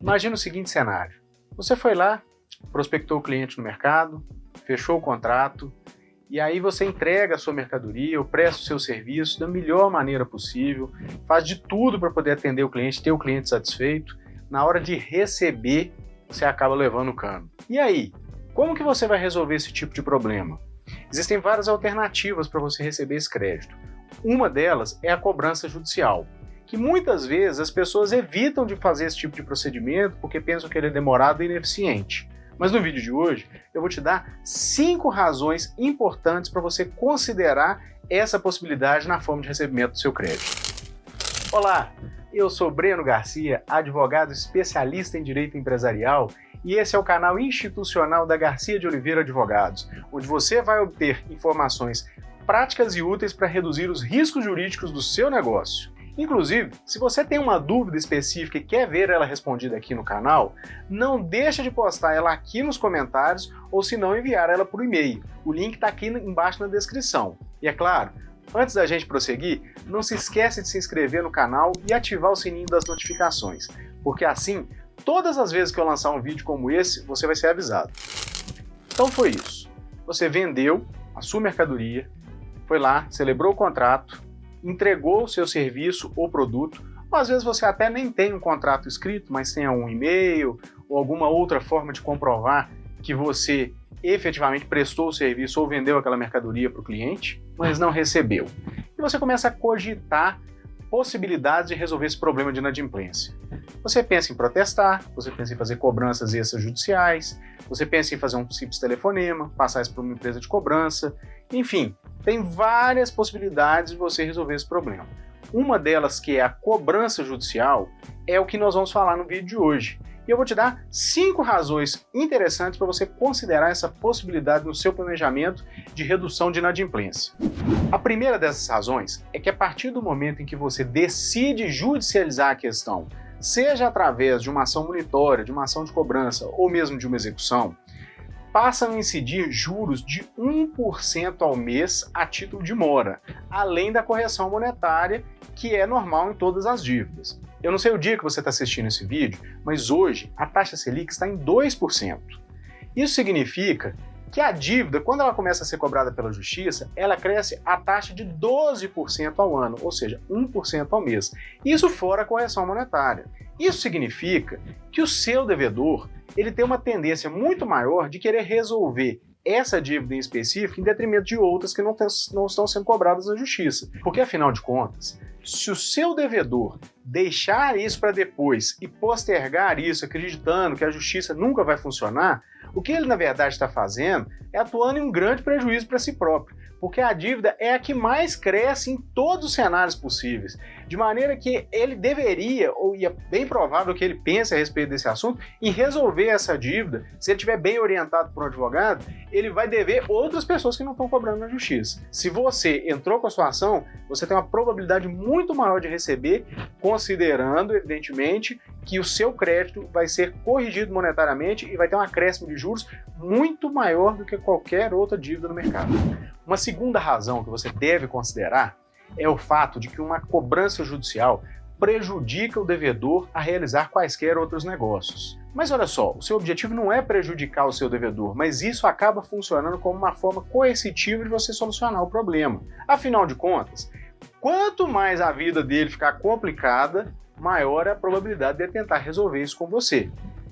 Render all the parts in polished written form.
Imagina o seguinte cenário. Você foi lá, prospectou o cliente no mercado, fechou o contrato, e aí você entrega a sua mercadoria ou presta o seu serviço da melhor maneira possível, faz de tudo para poder atender o cliente, ter o cliente satisfeito. Na hora de receber, você acaba levando o cano. E aí, como que você vai resolver esse tipo de problema? Existem várias alternativas para você receber esse crédito. Uma delas é a cobrança judicial, que muitas vezes as pessoas evitam de fazer esse tipo de procedimento porque pensam que ele é demorado e ineficiente. Mas no vídeo de hoje eu vou te dar 5 razões importantes para você considerar essa possibilidade na forma de recebimento do seu crédito. Olá, eu sou Breno Garcia, advogado especialista em direito empresarial, e esse é o canal institucional da Garcia de Oliveira Advogados, onde você vai obter informações práticas e úteis para reduzir os riscos jurídicos do seu negócio. Inclusive, se você tem uma dúvida específica e quer ver ela respondida aqui no canal, não deixa de postar ela aqui nos comentários ou se não enviar ela por e-mail. O link está aqui embaixo na descrição. E é claro, antes da gente prosseguir, não se esqueça de se inscrever no canal e ativar o sininho das notificações, porque assim, todas as vezes que eu lançar um vídeo como esse, você vai ser avisado. Então foi isso. Você vendeu a sua mercadoria, foi lá, celebrou o contrato, entregou o seu serviço ou produto, ou às vezes você até nem tem um contrato escrito, mas tem um e-mail ou alguma outra forma de comprovar que você efetivamente prestou o serviço ou vendeu aquela mercadoria para o cliente, mas não recebeu. E você começa a cogitar possibilidades de resolver esse problema de inadimplência. Você pensa em protestar, você pensa em fazer cobranças extrajudiciais, você pensa em fazer um simples telefonema, passar isso para uma empresa de cobrança, enfim, tem várias possibilidades de você resolver esse problema. Uma delas, que é a cobrança judicial, é o que nós vamos falar no vídeo de hoje. E eu vou te dar 5 razões interessantes para você considerar essa possibilidade no seu planejamento de redução de inadimplência. A primeira dessas razões é que a partir do momento em que você decide judicializar a questão, seja através de uma ação monitória, de uma ação de cobrança ou mesmo de uma execução, passam a incidir juros de 1% ao mês a título de mora, além da correção monetária, que é normal em todas as dívidas. Eu não sei o dia que você está assistindo esse vídeo, mas hoje a taxa Selic está em 2%. Isso significa que a dívida, quando ela começa a ser cobrada pela Justiça, ela cresce a taxa de 12% ao ano, ou seja, 1% ao mês. Isso fora a correção monetária. Isso significa que o seu devedor ele tem uma tendência muito maior de querer resolver essa dívida em específico em detrimento de outras que não estão sendo cobradas na Justiça. Porque, afinal de contas, se o seu devedor deixar isso para depois e postergar isso acreditando que a Justiça nunca vai funcionar, o que ele, na verdade, está fazendo é atuando em um grande prejuízo para si próprio, porque a dívida é a que mais cresce em todos os cenários possíveis, de maneira que ele deveria, ou é bem provável que ele pense a respeito desse assunto, em resolver essa dívida. Se ele estiver bem orientado por um advogado, ele vai dever outras pessoas que não estão cobrando na Justiça. Se você entrou com a sua ação, você tem uma probabilidade muito maior de receber, considerando, evidentemente, que o seu crédito vai ser corrigido monetariamente e vai ter um acréscimo de juros muito maior do que qualquer outra dívida no mercado. Uma segunda razão que você deve considerar é o fato de que uma cobrança judicial prejudica o devedor a realizar quaisquer outros negócios. Mas olha só, o seu objetivo não é prejudicar o seu devedor, mas isso acaba funcionando como uma forma coercitiva de você solucionar o problema. Afinal de contas, quanto mais a vida dele ficar complicada, maior é a probabilidade de ele tentar resolver isso com você.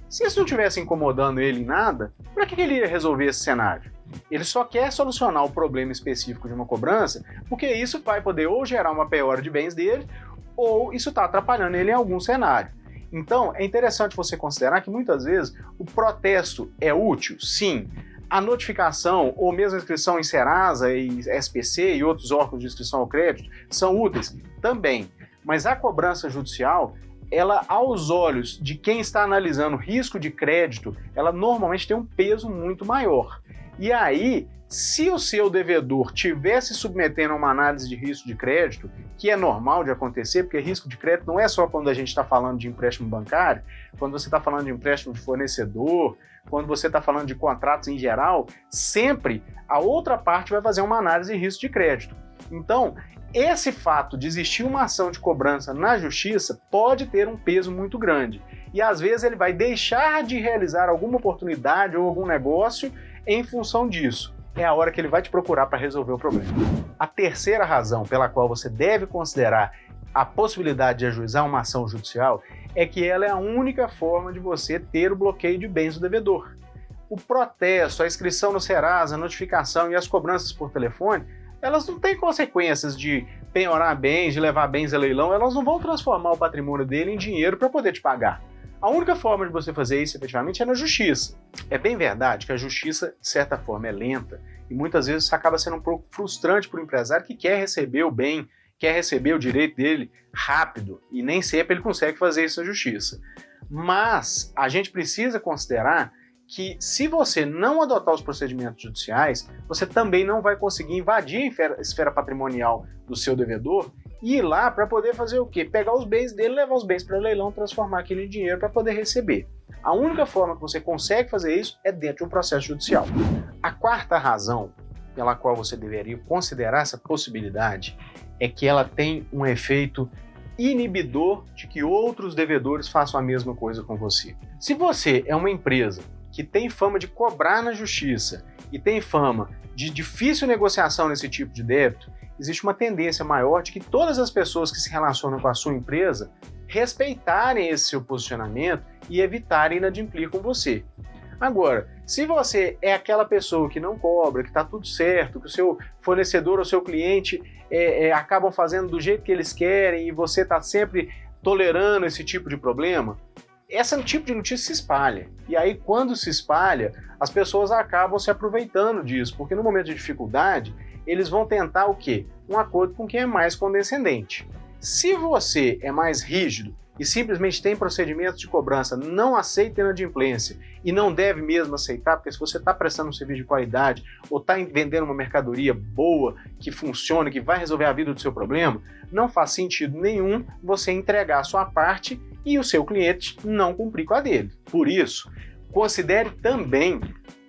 Se isso não estivesse incomodando ele em nada, para que ele ia resolver esse cenário? Ele só quer solucionar o problema específico de uma cobrança, porque isso vai poder ou gerar uma penhora de bens dele, ou isso está atrapalhando ele em algum cenário. Então, é interessante você considerar que muitas vezes o protesto é útil, sim. A notificação ou mesmo a inscrição em Serasa e SPC e outros órgãos de inscrição ao crédito são úteis também. Mas a cobrança judicial, ela, aos olhos de quem está analisando risco de crédito, ela normalmente tem um peso muito maior. E aí, se o seu devedor tivesse submetendo a uma análise de risco de crédito, que é normal de acontecer, porque risco de crédito não é só quando a gente está falando de empréstimo bancário, quando você está falando de empréstimo de fornecedor, quando você está falando de contratos em geral, sempre a outra parte vai fazer uma análise de risco de crédito. Então, esse fato de existir uma ação de cobrança na Justiça pode ter um peso muito grande. e às vezes ele vai deixar de realizar alguma oportunidade ou algum negócio em função disso. É a hora que ele vai te procurar para resolver o problema. A terceira razão pela qual você deve considerar a possibilidade de ajuizar uma ação judicial é que ela é a única forma de você ter o bloqueio de bens do devedor. O protesto, a inscrição no Serasa, a notificação e as cobranças por telefone, elas não têm consequências de penhorar bens, de levar bens a leilão, elas não vão transformar o patrimônio dele em dinheiro para poder te pagar. A única forma de você fazer isso, efetivamente, é na justiça. É bem verdade que a justiça, de certa forma, é lenta e muitas vezes isso acaba sendo um pouco frustrante para o empresário que quer receber o bem, quer receber o direito dele rápido e nem sempre ele consegue fazer isso na justiça. Mas a gente precisa considerar que se você não adotar os procedimentos judiciais, você também não vai conseguir invadir a esfera patrimonial do seu devedor e ir lá para poder fazer o quê? Pegar os bens dele, levar os bens para leilão, transformar aquilo em dinheiro para poder receber. A única forma que você consegue fazer isso é dentro de um processo judicial. A quarta razão pela qual você deveria considerar essa possibilidade é que ela tem um efeito inibidor de que outros devedores façam a mesma coisa com você. Se você é uma empresa que tem fama de cobrar na justiça e tem fama de difícil negociação nesse tipo de débito, existe uma tendência maior de que todas as pessoas que se relacionam com a sua empresa respeitarem esse seu posicionamento e evitarem inadimplir com você. Agora, se você é aquela pessoa que não cobra, que está tudo certo, que o seu fornecedor ou seu cliente acabam fazendo do jeito que eles querem e você está sempre tolerando esse tipo de problema, esse tipo de notícia se espalha. E aí, quando se espalha, as pessoas acabam se aproveitando disso, porque no momento de dificuldade, eles vão tentar o quê? Um acordo com quem é mais condescendente. Se você é mais rígido e simplesmente tem procedimentos de cobrança, não aceita inadimplência e não deve mesmo aceitar, porque se você está prestando um serviço de qualidade ou está vendendo uma mercadoria boa, que funciona, que vai resolver a vida do seu problema, não faz sentido nenhum você entregar a sua parte e o seu cliente não cumprir com a dele. Por isso, considere também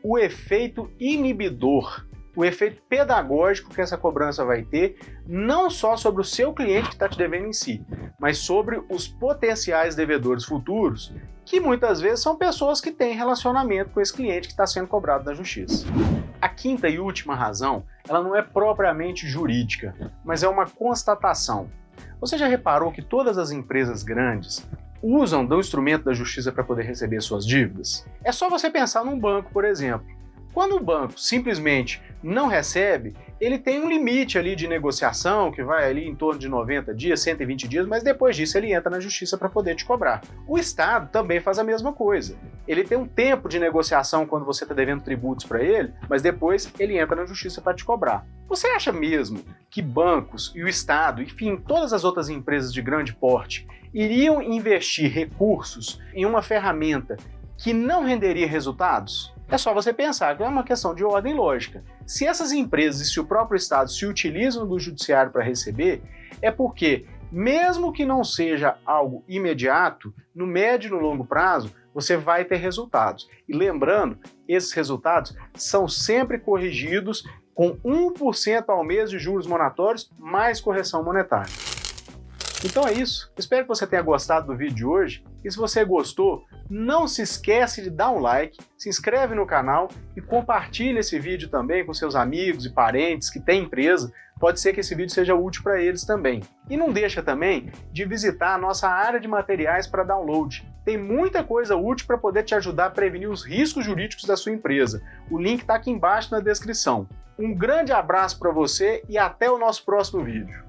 o efeito inibidor, o efeito pedagógico que essa cobrança vai ter, não só sobre o seu cliente que está te devendo em si, mas sobre os potenciais devedores futuros, que muitas vezes são pessoas que têm relacionamento com esse cliente que está sendo cobrado da justiça. A quinta e última razão, ela não é propriamente jurídica, mas é uma constatação. Você já reparou que todas as empresas grandes usam do instrumento da justiça para poder receber suas dívidas? É só você pensar num banco, por exemplo. Quando o banco simplesmente não recebe, ele tem um limite ali de negociação, que vai ali em torno de 90 dias, 120 dias, mas depois disso ele entra na justiça para poder te cobrar. O Estado também faz a mesma coisa. Ele tem um tempo de negociação quando você está devendo tributos para ele, mas depois ele entra na justiça para te cobrar. Você acha mesmo que bancos e o Estado, enfim, todas as outras empresas de grande porte, iriam investir recursos em uma ferramenta que não renderia resultados? É só você pensar que é uma questão de ordem lógica. Se essas empresas e se o próprio Estado se utilizam do judiciário para receber, é porque, mesmo que não seja algo imediato, no médio e no longo prazo, você vai ter resultados. E lembrando, esses resultados são sempre corrigidos com 1% ao mês de juros moratórios mais correção monetária. Então é isso, espero que você tenha gostado do vídeo de hoje e se você gostou, não se esquece de dar um like, se inscreve no canal e compartilhe esse vídeo também com seus amigos e parentes que têm empresa, pode ser que esse vídeo seja útil para eles também. E não deixa também de visitar a nossa área de materiais para download, tem muita coisa útil para poder te ajudar a prevenir os riscos jurídicos da sua empresa, o link está aqui embaixo na descrição. Um grande abraço para você e até o nosso próximo vídeo.